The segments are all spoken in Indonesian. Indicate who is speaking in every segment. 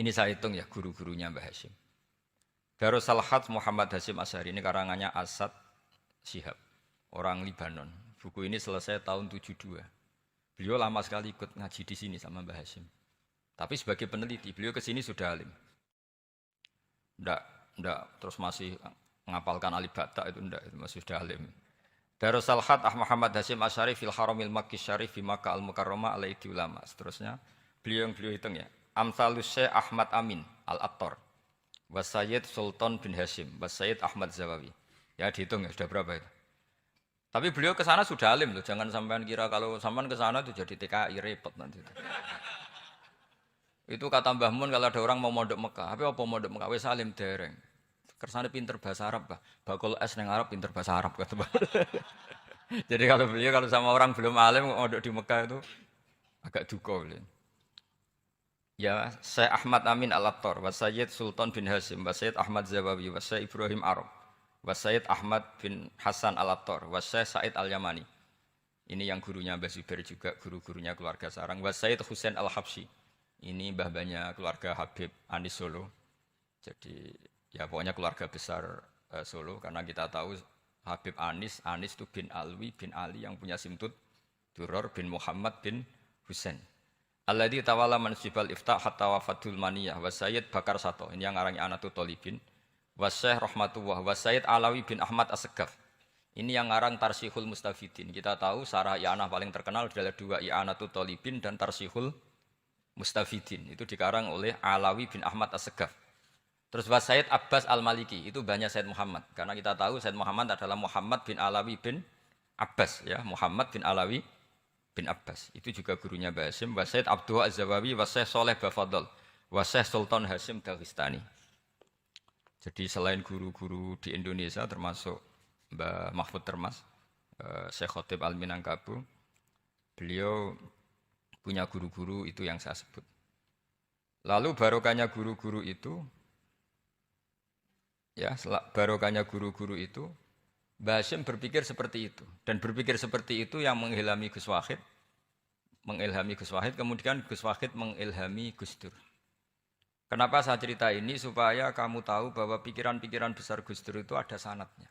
Speaker 1: Ini saya hitung ya guru-gurunya Mbah Hasyim. Darus Salhat Muhammad Hasyim Asy'ari ini karangannya Asad Syihab, orang Libanon. Buku ini selesai tahun 72. Beliau lama sekali ikut ngaji di sini sama Mbah Hasyim. Tapi sebagai peneliti, beliau ke sini sudah alim. Ndak terus masih ngapalkan alif bata itu ndak, itu masih sudah alim. Darus Salhat Muhammad Hasyim Asy'ari fil Haramil Makki Syarif fi Makkah Al Mukarramah alaihi ulama. Seterusnya, beliau hitung ya. Amsalus Syekh Ahmad Amin Al-Attar. Wasayyid Sultan bin Hasyim, Wasayyid Ahmad Zawawi. Ya dihitung ya sudah berapa itu. Tapi beliau ke sana sudah alim loh, jangan sampean kira kalau sampean ke sana itu jadi TKI repot nanti. Itu kata Mbah Mun kalau ada orang mau mondok Mekah, tapi apa mondok Mekah wis alim dereng. Kersane pinter bahasa Arab, Bah. Bakul es nang Arab pinter bahasa Arab kata Mbah. Jadi kalau beliau kalau sama orang belum alim mondok di Mekah itu agak duka beliau. Ya, Syekh Ahmad Amin Al-Attar, Wasayyid Sultan bin Hasyim, Wasayyid Ahmad Zawawi, Wasayyid Ibrahim Arab, Wasayyid Ahmad bin Hasan Al-Attar, Wasayyid Said Al-Yamani. Ini yang gurunya Mbah Zubair juga, guru-gurunya keluarga sarang. Wasayyid Husain Al-Habsyi. Ini mbah-mbahnya keluarga Habib Anis Solo. Jadi ya pokoknya keluarga besar Solo, karena kita tahu Habib Anis itu bin Alwi bin Ali yang punya simtud Duror bin Muhammad bin Husain. Alladzi tawalla mansibal iftah hatta wafatul maniyah wa Sayyid Bakar Sato. Ini yang ngarang Anatul Thalibin. Wa Syekh Rahmatullah wa Sayyid Alawi bin Ahmad As-Segaf. Ini yang ngarang Tarsihul Mustafidin. Kita tahu sarah i'anah paling terkenal adalah dua I'anatul Thalibin dan Tarsihul Mustafidin. Itu dikarang oleh Alawi bin Ahmad As-Segaf. Terus wa Sayyid Abbas Al-Maliki, itu banyak Sayyid Muhammad. Karena kita tahu Sayyid Muhammad adalah Muhammad bin Alawi bin Abbas, ya, Muhammad bin Alawi bin Abbas. Itu juga gurunya Mbah Hasyim, wa Sayyid Abdul Az-Zawawi, wa Syekh Saleh Bafadl, wa Syekh Sultan Hasyim Daghestani. Jadi selain guru-guru di Indonesia termasuk Mbah Mahfud Termas, Syekh Khotib Al-Minangkabu, beliau punya guru-guru itu yang saya sebut. Lalu barokahnya guru-guru itu, ya, barokahnya guru-guru itu, Mbah Hasyim berpikir seperti itu, dan berpikir seperti itu yang mengilhami Gus Wahid, kemudian Gus Wahid mengilhami Gus Dur. Kenapa saya cerita ini? Supaya kamu tahu bahwa pikiran-pikiran besar Gus Dur itu ada sanadnya.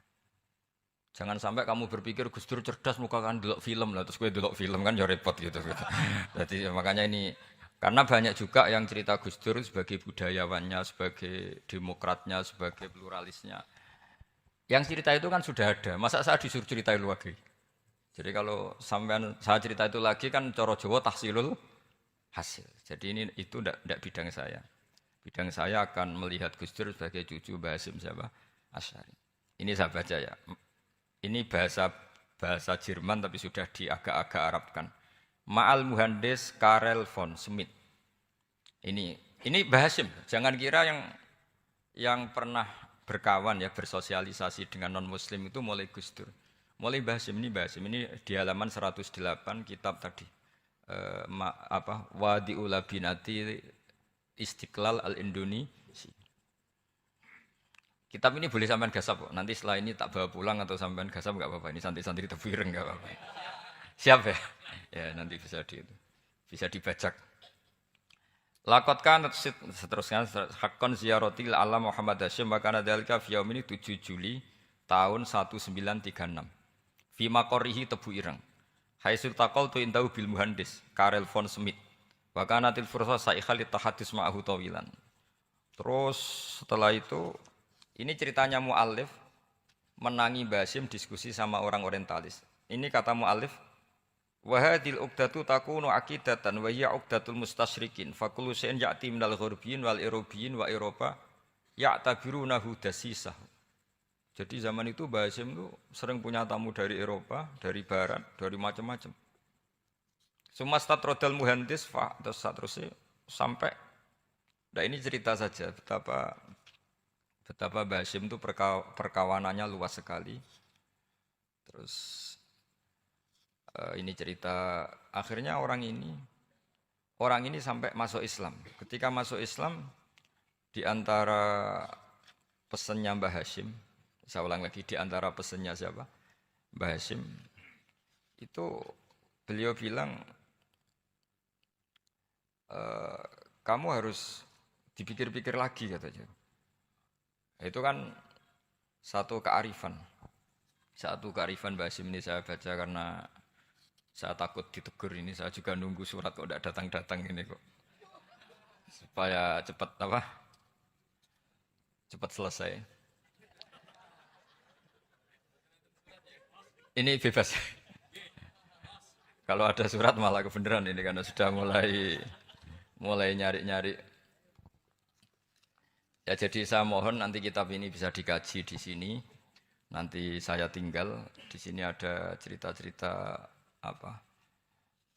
Speaker 1: Jangan sampai kamu berpikir Gus Dur cerdas muka kan delok film lah, terus gue delok film kan ya repot gitu. Jadi makanya ini, karena banyak juga yang cerita Gus Dur sebagai budayawannya, sebagai demokratnya, sebagai pluralisnya. Yang cerita itu kan sudah ada, masa saya disuruh cerita itu lagi? Jadi kalau sampean saya cerita itu lagi kan coro Jawa tahsilul hasil. Jadi ini itu tidak bidang saya. Bidang saya akan melihat Gus Dur sebagai cucu Mbah Hasyim siapa? Asy'ari. Ini saya baca ya. Ini bahasa Jerman tapi sudah diagak-agak Arabkan. Ma'al Muhandis Karel von Schmidt. Ini Mbah Hasyim. Jangan kira yang pernah berkawan ya, bersosialisasi dengan non muslim itu mulai Gus Dur. Mulai Mbah Hasyim ini di halaman 108 kitab tadi. Wadi'ul Labinati Istiqlal Al-Indonesi. Kitab ini boleh sampean gasap kok. Nanti setelah ini tak bawa pulang atau sampean gasap enggak apa-apa. Ini santri-santri tefireng enggak apa-apa. Siap ya? Ya nanti bisa dibajak. Lakotkan seterusnya hakon ziyarati alam Muhammad Hasyim makana dalika fi yaum ini 7 Juli tahun 1936. Fi maqorihi Tebu Ireng. Haitsu taqaltu indahu bil muhandis Karel von Schmidt. Wa kanatil fursa saikhal tahadus ma'ahu tawilan. Terus setelah itu ini ceritanya muallif menangi Mbah Hasyim diskusi sama orang orientalis. Ini kata muallif, wa hadhil uqdatu takunu aqidatan wa hiya uqdatul mustasyrikin fa kullu shay'in ya'ti minal ghurbiyin wal irobiyyin wa Eropa ya'tabirunahu dasisah. Jadi zaman itu Mbah Hasyim itu sering punya tamu dari Eropa, dari barat, dari macam-macam. Sumastat rodal muhandis fa terus sampai nah ini cerita saja betapa Mbah Hasyim itu perkawanannya luas sekali. Terus ini cerita akhirnya orang ini sampai masuk Islam. Ketika masuk Islam, di antara pesannya Mbah Hasyim, saya ulang lagi, di antara pesannya siapa? Mbah Hasyim itu beliau bilang kamu harus Dipikir-pikir lagi katanya. Itu kan satu kearifan. Satu kearifan Mbah Hasyim ini saya baca karena saya takut ditegur ini. Saya juga nunggu surat kok tidak datang-datang ini kok. Supaya cepat apa? Cepat selesai. Ini bebas. Kalau ada surat malah kebenaran ini karena sudah mulai nyari-nyari. Ya jadi saya mohon nanti kitab ini bisa dikaji di sini. Nanti saya tinggal di sini ada cerita-cerita apa?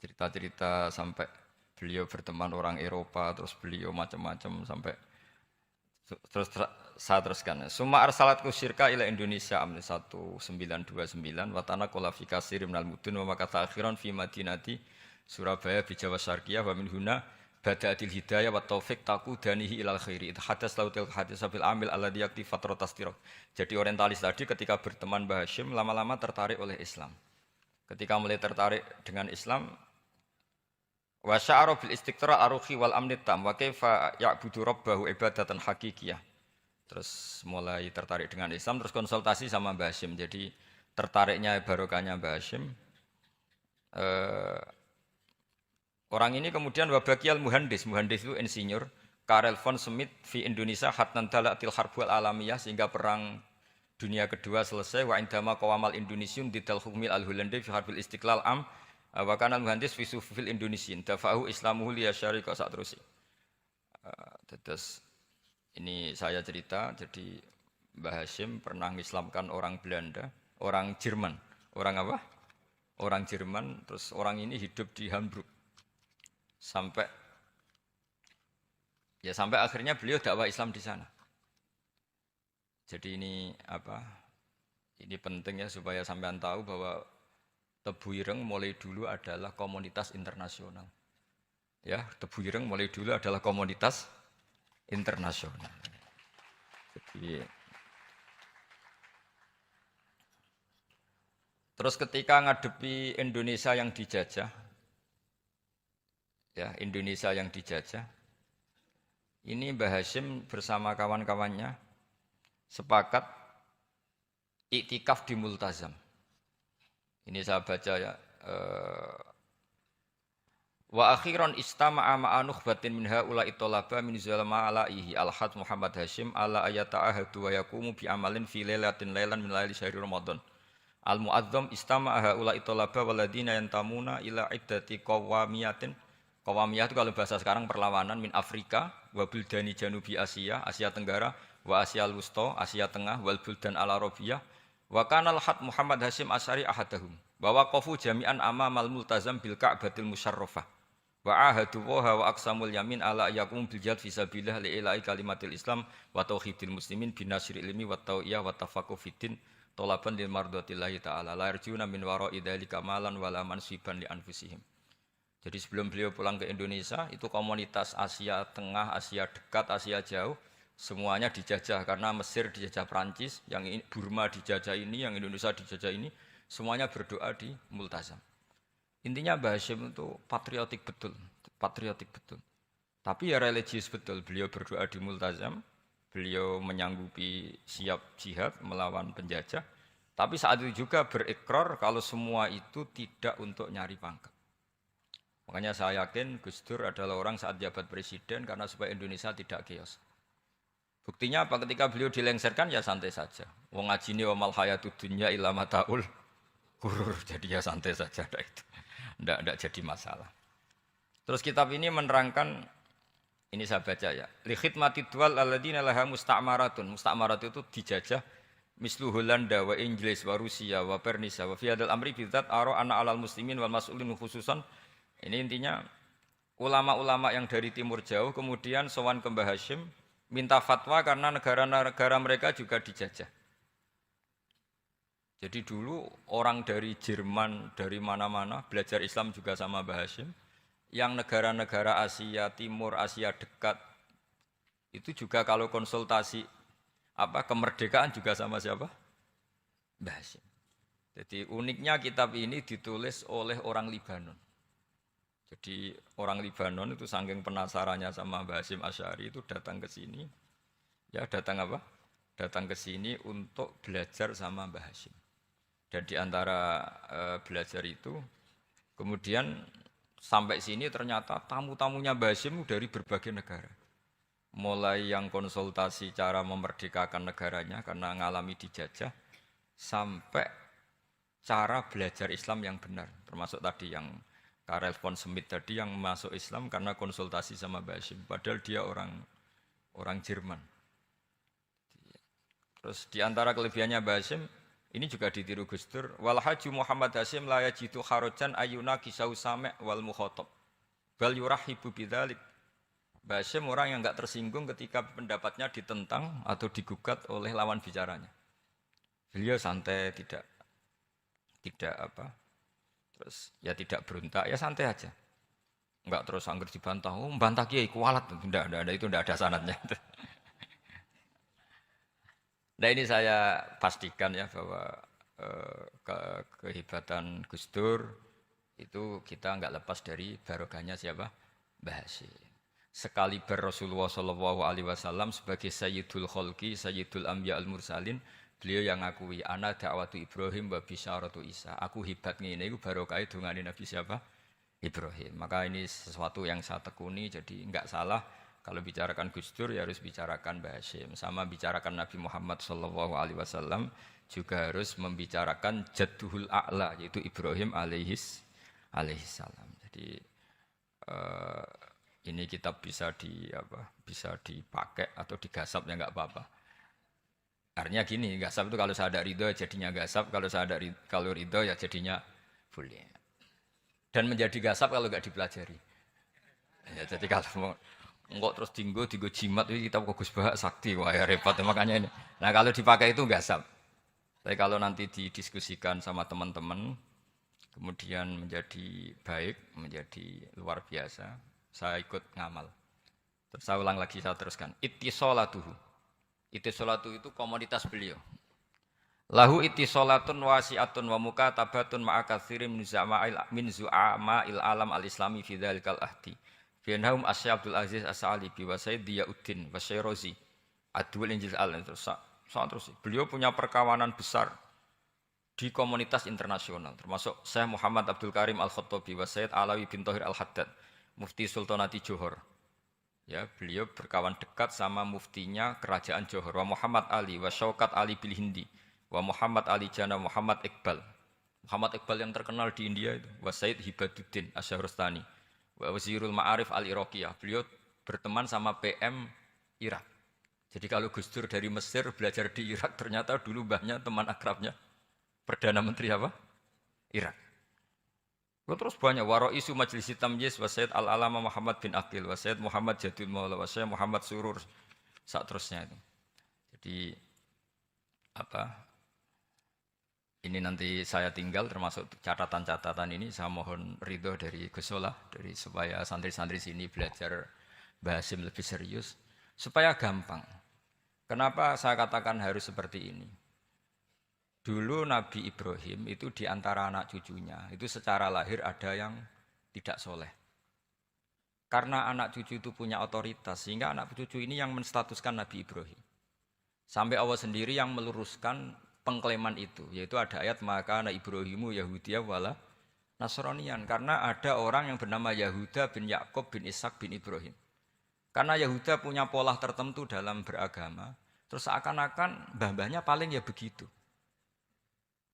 Speaker 1: Cerita-cerita sampai beliau berteman orang Eropa, terus beliau macam-macam sampai terus saya teruskan. Summa arsalatku syirka ila Indonesia amni 1929 watana kola fi kasir minal mudun wa makata akhiran fi madinati Surabaya bi Jawa Syarqiyah wa min huna bada'atil hidayah wa taufik taqudanihi ilal khairi. Hadas lautil hadis sabil amil alladhi yakti fatratas tiraq. Jadi orientalis tadi ketika berteman Mbah Hasyim lama-lama tertarik oleh Islam. Ketika mulai tertarik dengan Islam wa sya'ara bil istiqra aruhi wal amni tam wa kaifa ya'budu rabbahu ibadatan hakikiyah. Terus mulai tertarik dengan Islam terus konsultasi sama Mbah Hasyim. Jadi tertariknya barokahnya Mbah Hasyim orang ini kemudian wabakiyal muhandis itu insinyur Karel von Schmidt fi Indonesia hatnan dalatil harbul alamiyah sehingga perang dunia kedua selesai wa indama qawamal Indonesiun didal hukmil al-Hulandi fi harbil istiqlal am wa kana muhandis fi sufil Indonesian dafahu islamuhu liya syarika sak terus. Terus ini saya cerita jadi Mbah Hasyim pernah mengislamkan orang Belanda, orang Jerman. Orang apa? Orang Jerman, terus orang ini hidup di Hamburg. Sampai akhirnya beliau dakwah Islam di sana. Jadi ini apa? Ini penting ya supaya sampean tahu bahwa Tebu Ireng mulai dulu adalah komunitas internasional. Ya, Tebu Ireng mulai dulu adalah komunitas internasional. Jadi, terus ketika ngadepi Indonesia yang dijajah, ya Indonesia yang dijajah, ini Mbah Hasyim bersama kawan-kawannya sepakat iktikaf di Multazam. Ini saya baca ya. Wa akhiran istama'a ma'a nukhbatin min haula itolaba min zalama alaihi al-had Muhammad Hasyim ala ayata ahadu wa yakumu bi amalin fi lailatin lailan min laili syahri Ramadan. Al-mu'azzam istama'a haula itolaba waladina yantamuna ila iddati qawamiyatin. Qawamiyah itu kalau bahasa sekarang perlawanan min Afrika wa buldani janubi Asia, Asia Tenggara wa Asia Wusta, Asia Tengah wal buldan al-Arabiyah wa kana al-had Muhammad Hasyim Asy'ari ahadahum. Wa waqafu jami'an amamal multazam bil Ka'batil musyarrafah. Wa ahadu wa aqsamul yamin ala yakum bil jihad fi sabilillah li ilahi kalimatil Islam wa tauhidil muslimin bin nasril ilmi wa tau'iyah wa tafaqquh fiddin talaban lil mardatillahi ta'ala la yarjuna min wara'i dzalika malan wala mansiban li anfusihim. Jadi sebelum beliau pulang ke Indonesia itu komunitas Asia Tengah, Asia Dekat, Asia Jauh semuanya dijajah karena Mesir dijajah Prancis, yang Burma dijajah ini, yang Indonesia dijajah ini, semuanya berdoa di Multazam. Intinya Mbah Hasyim itu patriotik betul. Tapi ya religius betul. Beliau berdoa di Multazam, beliau menyanggupi siap jihad melawan penjajah. Tapi saat itu juga berikrar kalau semua itu tidak untuk nyari pangkat. Makanya saya yakin Gus Dur adalah orang saat jabat presiden karena supaya Indonesia tidak chaos. Buktinya apa? Ketika beliau dilengsarkan ya santai saja. Wong ngajine wa mal hayatud dunya illa mataul ghurur. Jadi ya santai saja itu. Tidak jadi masalah. Terus kitab ini menerangkan, ini saya baca ya. Li khidmatid duwal alladziina laha musta'maratun. Musta'marat itu dijajah mislu Holanda wa Inggris wa Rusia wa Persia wa fi hadzal amri bidzat ara ana alal muslimin wal mas'ulin khususan. Ini intinya ulama-ulama yang dari timur jauh kemudian sowan ke Mbah Hasyim minta fatwa karena negara-negara mereka juga dijajah. Jadi dulu orang dari Jerman, dari mana-mana belajar Islam juga sama Mbah Hasyim. Yang negara-negara Asia Timur, Asia Dekat itu juga kalau konsultasi kemerdekaan juga sama siapa? Mbah Hasyim. Jadi uniknya kitab ini ditulis oleh orang Libanon. Jadi orang Libanon itu saking penasarannya sama Mbah Hasyim Asy'ari itu datang ke sini. Ya datang apa? Datang ke sini untuk belajar sama Mbah Hasyim. Dan di antara belajar itu, kemudian sampai sini ternyata tamu-tamunya Mbah Hasyim dari berbagai negara. Mulai yang konsultasi cara memerdekakan negaranya karena ngalami dijajah, sampai cara belajar Islam yang benar. Termasuk tadi yang Karel von Schmidt tadi yang masuk Islam karena konsultasi sama Mbah Hasyim. Padahal dia orang Jerman. Terus di antara kelebihannya Mbah Hasyim, ini juga ditiru Gus Dur. Wal haju Muhammad Hasyim la yajidu kharajan ayuna kisau sami' wal mukhatab. Bal yurahibu bidzalik. Mbah Hasyim orang yang enggak tersinggung ketika pendapatnya ditentang atau digugat oleh lawan bicaranya. Beliau santai, tidak terus ya tidak berontak, ya santai aja. Enggak terus angger dibantah, oh membantah kiai kualat, enggak, itu enggak ada sanadnya. Nah ini saya pastikan ya bahwa kehebatan Gus Dur itu kita enggak lepas dari barokahnya siapa? Mbah Hasyim. Sekaliber Rasulullah Shallallahu Alaihi Wasallam sebagai Sayyidul Khalqi, Sayyidul Anbiya al Mursalin, beliau yang ngakui ana da'watu Ibrahim wa bisyaratu Isa. Aku hebat ngene iku barokah dongane Nabi siapa? Ibrahim. Maka ini sesuatu yang saya tekuni, jadi enggak salah kalau bicarakan Gus Dur ya harus bicarakan Mbah Hasyim. Sama bicarakan Nabi Muhammad Shallallahu Alaihi Wasallam juga harus membicarakan Jadduhul A'la yaitu Ibrahim alaihissalam. Jadi ini kitab bisa dipakai atau digasap ya enggak apa-apa. Artinya gini, gasap itu kalau saya ada ridho jadinya gasap, kalau ridho ya jadinya boleh. Dan menjadi gasap kalau enggak dipelajari. Ya, jadi kalau mau enggak terus tinggo jimat itu kita fokus bahak sakti, wah ya repot makanya ini. Nah kalau dipakai itu gasap. Tapi kalau nanti didiskusikan sama teman-teman, kemudian menjadi baik, menjadi luar biasa, saya ikut ngamal. Terus saya ulang lagi, saya teruskan. Ittisolatuhu. Ittisolatu itu komoditas beliau. Lahu ittisolatun wasi'atun wa mukatabatun ma'a katsirin min zu'ama'il alam al-islami fi dzalikal ahdi. Bianahum Asy Abdul Aziz As-Sa'alibi wa Sayyid Diyauddin wa Syairozi Adwul Injil terus. Beliau punya perkawanan besar di komunitas internasional, termasuk Syekh Muhammad Abdul Karim Al-Khattabi wa Sayyid Alawi bin Thahir Al-Haddad, Mufti Sultanati Johor. Ya, beliau berkawan dekat sama muftinya kerajaan Johor, wa Muhammad Ali wa Syaukat Ali bil Hindi, wa Muhammad Ali Jana Muhammad Iqbal. Muhammad Iqbal yang terkenal di India itu, wa Sayyid Hibaduddin Asy-Syahrastani, wa Wazirul Ma'arif Al-Iraqiyah. Beliau berteman sama PM Irak. Jadi kalau Gus Dur dari Mesir belajar di Irak, ternyata dulu mbahnya teman akrabnya Perdana Menteri apa? Irak. Terus banyak waroisu Majlis Tamyiz wa Sayyid Al-Alama Muhammad bin Aqil wa Sayyid Muhammad Jadul Maula wa Sayyid Muhammad Surur saat terusnya itu. Jadi ini nanti saya tinggal termasuk catatan-catatan ini saya mohon ridho dari Gus Solah dari supaya santri-santri sini belajar Mbah Hasyim lebih serius supaya gampang. Kenapa saya katakan harus seperti ini? Dulu Nabi Ibrahim itu di antara anak cucunya, itu secara lahir ada yang tidak soleh. Karena anak cucu itu punya otoritas, sehingga anak cucu ini yang menstatuskan Nabi Ibrahim. Sampai Allah sendiri yang meluruskan pengklaiman itu, yaitu ada ayat maka anak Ibrahimu Yahudiyah wala Nasranian. Karena ada orang yang bernama Yahuda bin Yakub bin Ishak bin Ibrahim. Karena Yahuda punya pola tertentu dalam beragama, terus seakan-akan mbah-mbahnya paling ya begitu.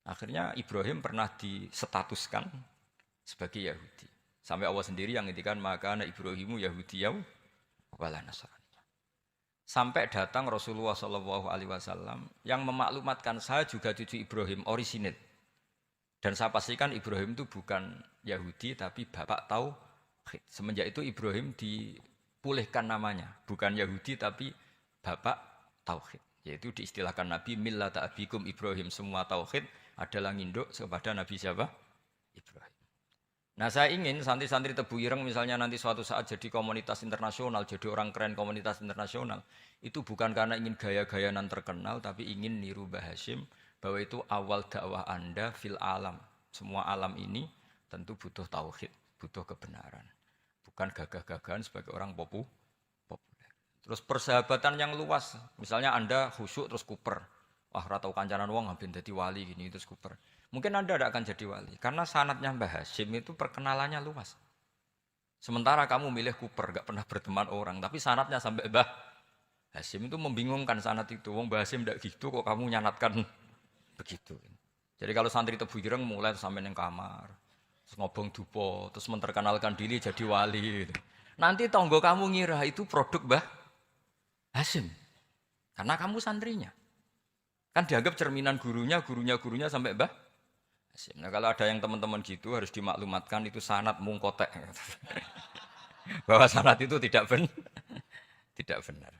Speaker 1: Akhirnya Ibrahim pernah disetatuskan sebagai Yahudi. Sampai Allah sendiri yang ngintikan maka anak Ibrahimu Yahudiyah wala Nasrani. Sampai datang Rasulullah SAW yang memaklumatkan saya juga cucu Ibrahim orisinil. Dan saya pastikan Ibrahim itu bukan Yahudi tapi bapak tauhid. Semenjak itu Ibrahim dipulihkan namanya, bukan Yahudi tapi bapak tauhid. Yaitu diistilahkan Nabi millata abikum Ibrahim, semua tauhid adalah nginduk kepada Nabi siapa? Ibrahim. Nah saya ingin santri-santri Tebu Ireng misalnya nanti suatu saat jadi komunitas internasional, jadi orang keren komunitas internasional, itu bukan karena ingin gaya-gayanan terkenal, tapi ingin niru Mbah Hasyim, bahwa itu awal dakwah Anda fil alam. Semua alam ini tentu butuh tauhid. butuh kebenaran. Bukan gagah-gagahan sebagai orang populer. Terus persahabatan yang luas. Misalnya Anda khusyuk terus kuper. Wah, ratau kancanan wong habis jadi wali gini terus kuper. Mungkin Anda tidak akan jadi wali karena sanadnya Mbah Hasyim itu perkenalannya luas. Sementara kamu milih kuper, gak pernah berteman orang, tapi sanadnya sampai Mbah Hasyim itu membingungkan sanad itu. Wong Mbah Hasyim tidak gitu kok kamu nyanatkan begitu. Jadi kalau santri Tebu Ireng mulai sampai neng kamar, terus ngobong dupo, terus menterkenalkan diri jadi wali. Gitu. Nanti tonggo kamu ngira itu produk Mbah Hasyim, karena kamu santrinya. Kan dianggap cerminan gurunya sampai Mbah Hasyim. Nah kalau ada yang teman-teman gitu harus dimaklumatkan itu sanad mungkotek. Bahwa sanad itu tidak benar.